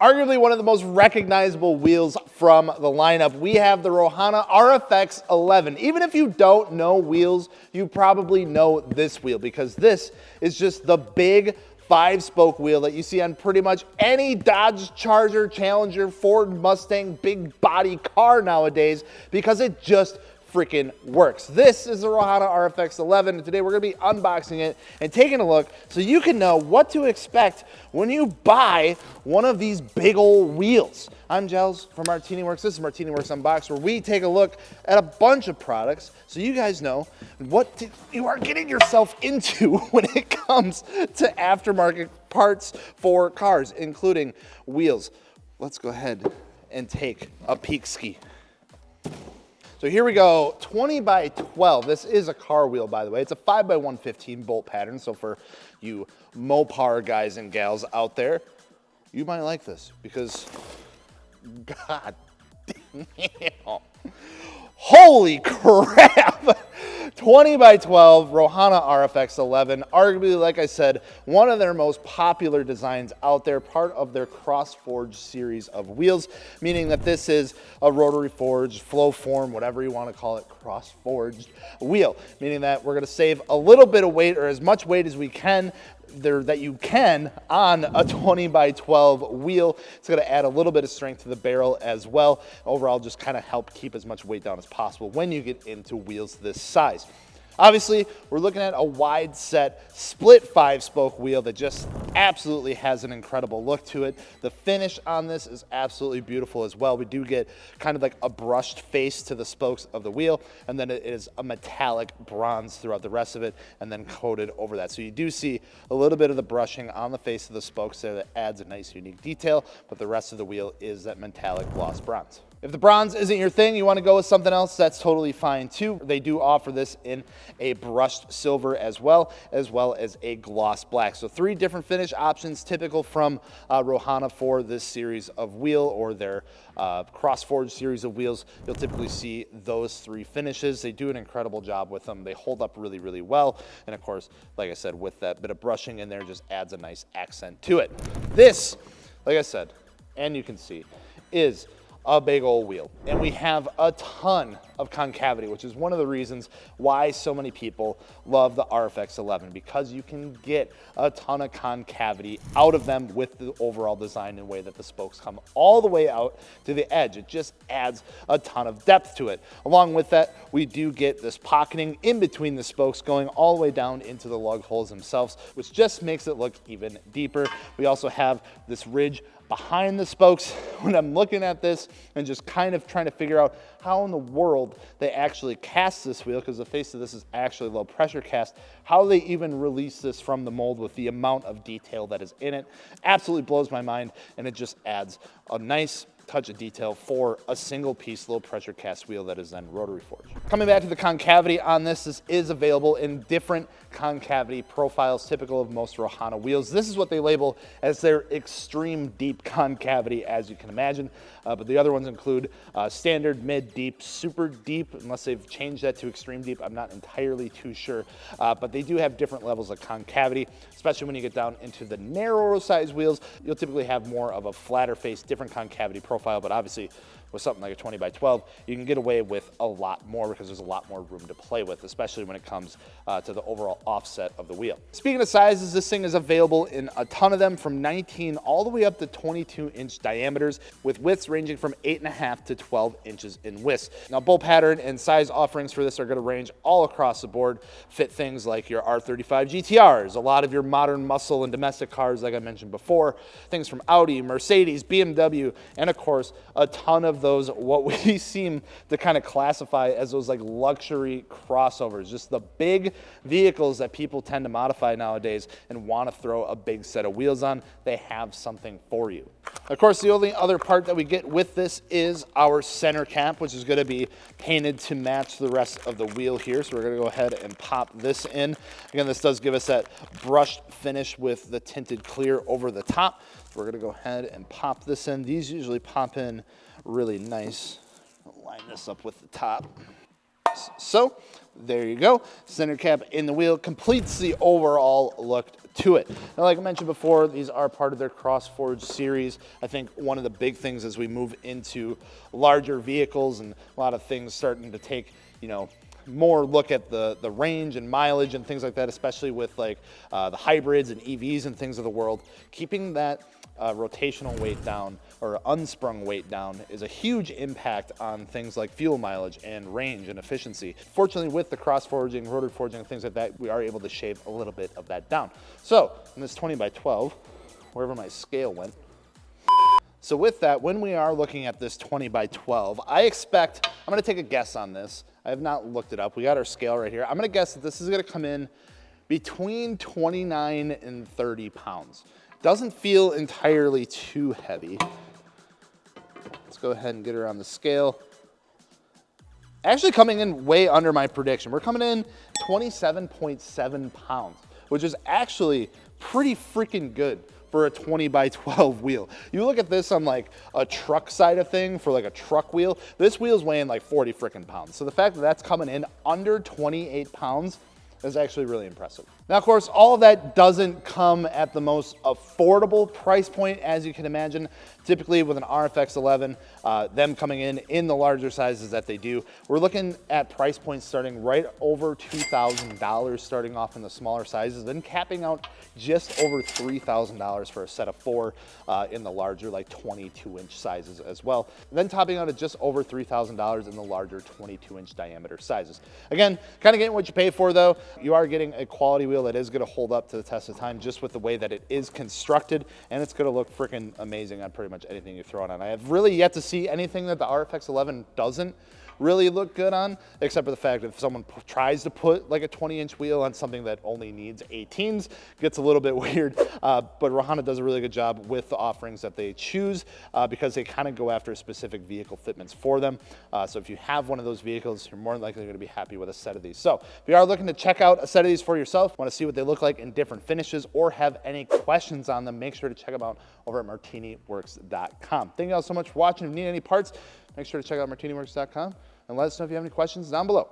Arguably one of the most recognizable wheels from the lineup, we have the Rohana RFX11. Even if you don't know wheels, you probably know this wheel because this is just the big 5-spoke wheel that you see on pretty much any Dodge Charger, Challenger, Ford Mustang, big body car nowadays because it just freaking works. This is the Rohana RFX11, and today we're gonna be unboxing it and taking a look so you can know what to expect when you buy one of these big old wheels. I'm Giles from Martini Works. This is Martini Works Unboxed, where we take a look at a bunch of products so you guys know what you are getting yourself into when it comes to aftermarket parts for cars, including wheels. Let's go ahead and take a peek ski. So here we go, 20 by 12. This is a car wheel, by the way. It's a 5x115 bolt pattern. So for you Mopar guys and gals out there, you might like this because, god damn, holy crap. 20 by 12 Rohana RFX11, arguably, like I said, one of their most popular designs out there, part of their cross-forged series of wheels, meaning that this is a rotary forged, flow form, whatever you want to call it, cross-forged wheel, meaning that we're going to save a little bit of weight, or as much weight as we can, that you can on a 20 by 12 wheel. It's going to add a little bit of strength to the barrel as well. Overall, just kind of help keep as much weight down as possible when you get into wheels this size. Obviously, we're looking at a wide set split 5-spoke wheel that just absolutely has an incredible look to it. The finish on this is absolutely beautiful as well. We do get kind of like a brushed face to the spokes of the wheel, and then it is a metallic bronze throughout the rest of it and then coated over that. So you do see a little bit of the brushing on the face of the spokes there that adds a nice unique detail, but the rest of the wheel is that metallic gloss bronze. If the bronze isn't your thing, you want to go with something else, that's totally fine too. They do offer this in a brushed silver as well as a gloss black. So 3 different finish options, typical from Rohana for this series of wheel or their cross-forged series of wheels. You'll typically see those 3 finishes. They do an incredible job with them. They hold up really, really well. And of course, like I said, with that bit of brushing in there, just adds a nice accent to it. This, like I said, and you can see, is a big old wheel, and we have a ton of concavity, which is one of the reasons why so many people love the RFX11, because you can get a ton of concavity out of them with the overall design and way that the spokes come all the way out to the edge. It just adds a ton of depth to it. Along with that, we do get this pocketing in between the spokes going all the way down into the lug holes themselves, which just makes it look even deeper. We also have this ridge behind the spokes. When I'm looking at this and just kind of trying to figure out how in the world they actually cast this wheel, because the face of this is actually low pressure cast, how they even release this from the mold with the amount of detail that is in it, absolutely blows my mind, and it just adds a nice touch of detail for a single piece low pressure cast wheel that is then rotary forged. Coming back to the concavity on this, this is available in different concavity profiles typical of most Rohana wheels. This is what they label as their extreme deep concavity, as you can imagine, but the other ones include standard, mid, deep, super deep, unless they've changed that to extreme deep. I'm not entirely too sure, but they do have different levels of concavity, especially when you get down into the narrower size wheels. You'll typically have more of a flatter face, different concavity profile, but obviously with something like a 20 by 12, you can get away with a lot more because there's a lot more room to play with, especially when it comes to the overall offset of the wheel. Speaking of sizes, this thing is available in a ton of them, from 19 all the way up to 22-inch diameters, with widths ranging from 8.5 to 12 inches in width. Now, bolt pattern and size offerings for this are going to range all across the board, fit things like your R35 GTRs, a lot of your modern muscle and domestic cars, like I mentioned before, things from Audi, Mercedes, BMW, and of course, a ton of those, what we seem to kind of classify as those like luxury crossovers, just the big vehicles that people tend to modify nowadays and want to throw a big set of wheels on. They have something for you. Of course, the only other part that we get with this is our center cap, which is going to be painted to match the rest of the wheel here. So we're going to go ahead and pop this in. Again, this does give us that brushed finish with the tinted clear over the top. So we're going to go ahead and pop this in. These usually pop in really nice. I'll line this up with the top. So there you go. Center cap in the wheel completes the overall look to it. Now, like I mentioned before, these are part of their CrossForge series. I think one of the big things as we move into larger vehicles and a lot of things starting to take, you know, more look at the range and mileage and things like that, especially with like the hybrids and EVs and things of the world, keeping that rotational weight down or unsprung weight down is a huge impact on things like fuel mileage and range and efficiency. Fortunately, with the cross forging, rotor forging, and things like that, we are able to shave a little bit of that down. So in this 20 by 12, wherever my scale went. So with that, when we are looking at this 20 by 12, I expect, I'm gonna take a guess on this. I have not looked it up. We got our scale right here. I'm gonna guess that this is gonna come in between 29 and 30 pounds. Doesn't feel entirely too heavy. Let's go ahead and get her on the scale. Actually coming in way under my prediction. We're coming in 27.7 pounds, which is actually pretty freaking good for a 20 by 12 wheel. You look at this on like a truck side of thing for like a truck wheel, this wheel's weighing like 40 freaking pounds. So the fact that that's coming in under 28 pounds is actually really impressive. Now, of course, all of that doesn't come at the most affordable price point, as you can imagine. Typically with an RFX11, them coming in the larger sizes that they do, we're looking at price points starting right over $2,000 starting off in the smaller sizes, then capping out just over $3,000 for a set of 4 in the larger, like 22-inch sizes as well. And then topping out at just over $3,000 in the larger 22-inch diameter sizes. Again, kind of getting what you pay for though. You are getting a quality wheel that is going to hold up to the test of time just with the way that it is constructed, and it's going to look freaking amazing on pretty much anything you throw it on. I have really yet to see anything that the RFX11 doesn't really look good on, except for the fact that if someone tries to put like a 20-inch wheel on something that only needs 18s, gets a little bit weird. But Rohana does a really good job with the offerings that they choose because they kind of go after specific vehicle fitments for them. So if you have one of those vehicles, you're more than likely going to be happy with a set of these. So if you are looking to check out a set of these for yourself, want to see what they look like in different finishes, or have any questions on them, make sure to check them out over at martiniworks.com. Thank you all so much for watching. If you need any parts, make sure to check out martiniworks.com and let us know if you have any questions down below.